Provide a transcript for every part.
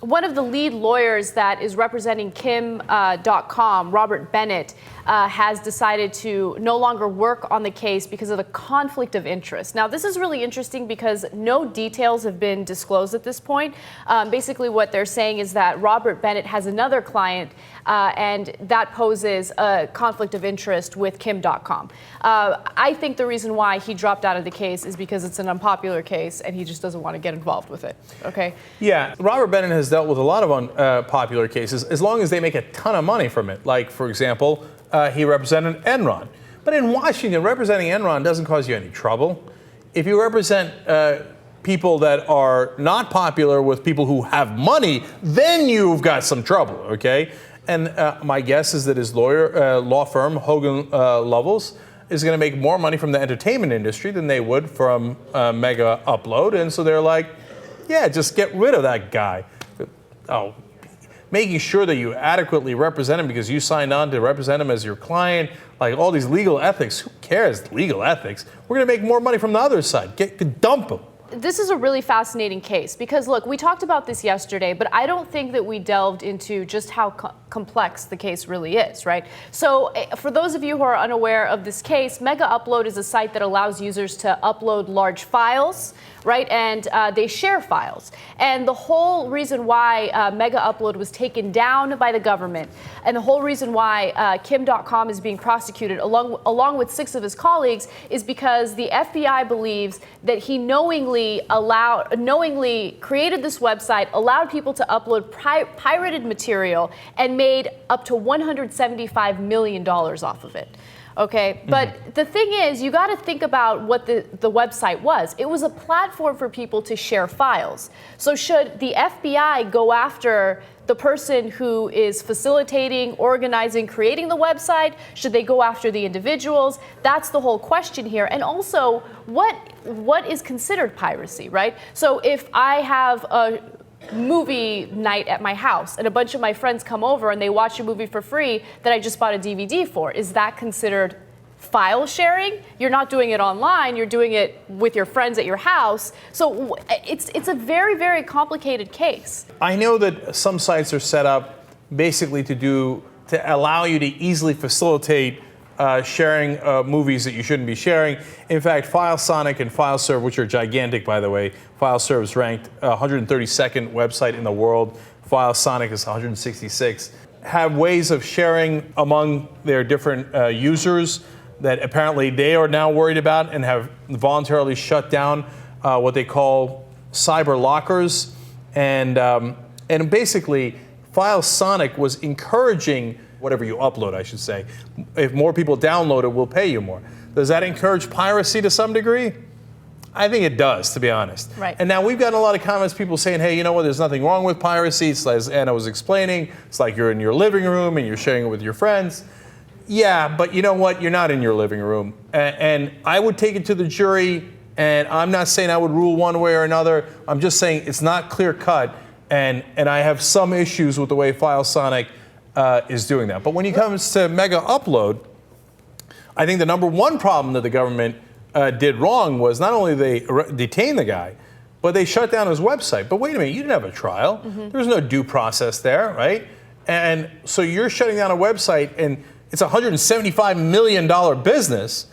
one of the lead lawyers that is representing Kim .com, Robert Bennett, has decided to no longer work on the case because of the conflict of interest. Now, this is really interesting because no details have been disclosed at this point. Basically, what they're saying is that Robert Bennett has another client, and that poses a conflict of interest with Kim .com. I think the reason why he dropped out of the case is because it's an unpopular case, and he just doesn't want to get involved with it. Okay? Yeah, Robert Bennett has dealt with a lot of unpopular cases as long as they make a ton of money from it. Like, for example, he represented Enron. But in Washington, representing Enron doesn't cause you any trouble. If you represent people that are not popular with people who have money, then you've got some trouble, okay? And my guess is that his law firm, Hogan Lovells, is going to make more money from the entertainment industry than they would from Megaupload. And so they're like, yeah, just get rid of that guy. Oh, making sure that you adequately represent him because you signed on to represent him as your client, like all these legal ethics. Who cares, legal ethics? We're going to make more money from the other side. Dump him. This is a really fascinating case because, look, we talked about this yesterday, but I don't think that we delved into just how complex the case really is, right? So for those of you who are unaware of this case, Megaupload is a site that allows users to upload large files, right? And they share files. And the whole reason why Megaupload was taken down by the government and the whole reason why Kim .com is being prosecuted along with 6 of his colleagues is because the FBI believes that he knowingly created this website, allowed people to upload pirated material, and made up to $175 million off of it. Okay, but the thing is, you got to think about what the website was. It was a platform for people to share files. So should the FBI go after the person who is facilitating, organizing, creating the website? Should they go after the individuals? That's the whole question here. And also, what is considered piracy, right? So if I have a movie night at my house and a bunch of my friends come over and they watch a movie for free that I just bought a DVD for, is that considered file sharing? You're not doing it online, you're doing it with your friends at your house. So it's a very, very complicated case. I know that some sites are set up basically to allow you to easily facilitate sharing movies that you shouldn't be sharing. In fact, FileSonic and FileServe, which are gigantic, by the way, FileServe is ranked 132nd website in the world. FileSonic is 166. Have ways of sharing among their different users that apparently they are now worried about and have voluntarily shut down what they call cyber lockers. And basically, FileSonic was encouraging whatever you upload, I should say. If more people download it, we'll pay you more. Does that encourage piracy to some degree? I think it does, to be honest. Right. And now we've gotten a lot of comments, people saying, hey, you know what, there's nothing wrong with piracy. It's as Anna was explaining, it's like you're in your living room and you're sharing it with your friends. Yeah, but you know what, you're not in your living room. And I would take it to the jury, and I'm not saying I would rule one way or another. I'm just saying it's not clear cut, and I have some issues with the way FileSonic is doing that. But when it comes to Megaupload, I think the number one problem that the government did wrong was not only they detained the guy, but they shut down his website. But wait a minute, you didn't have a trial. There was no due process there, right? And so you're shutting down a website, and it's a $175 million business,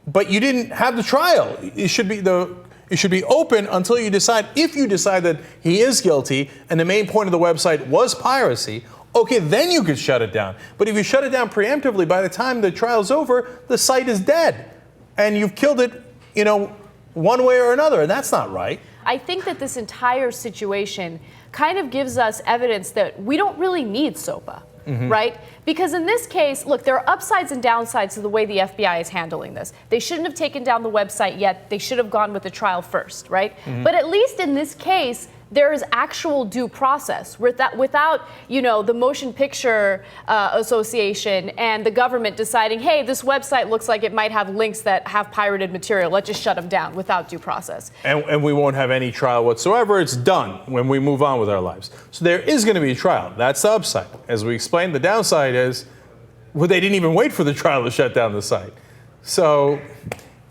but you didn't have the trial. It should be open until you decide, if you decide that he is guilty and the main point of the website was piracy, okay, then you could shut it down. But if you shut it down preemptively, by the time the trial's over, the site is dead. And you've killed it, you know, one way or another, and that's not right. I think that this entire situation kind of gives us evidence that we don't really need SOPA, right? Because in this case, look, there are upsides and downsides to the way the FBI is handling this. They shouldn't have taken down the website yet. They should have gone with the trial first, right? But at least in this case, there is actual due process without, you know, the Motion Picture Association and the government deciding, hey, this website looks like it might have links that have pirated material. Let's just shut them down without due process. And we won't have any trial whatsoever. It's done when we move on with our lives. So there is going to be a trial. That's the upside. As we explained, the downside is, well, they didn't even wait for the trial to shut down the site. So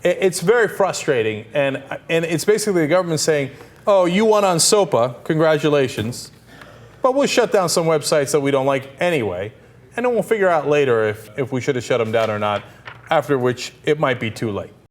it's very frustrating. And it's basically the government saying, oh, you won on SOPA, congratulations. But we'll shut down some websites that we don't like anyway, and then we'll figure out later if we should have shut them down or not, after which it might be too late.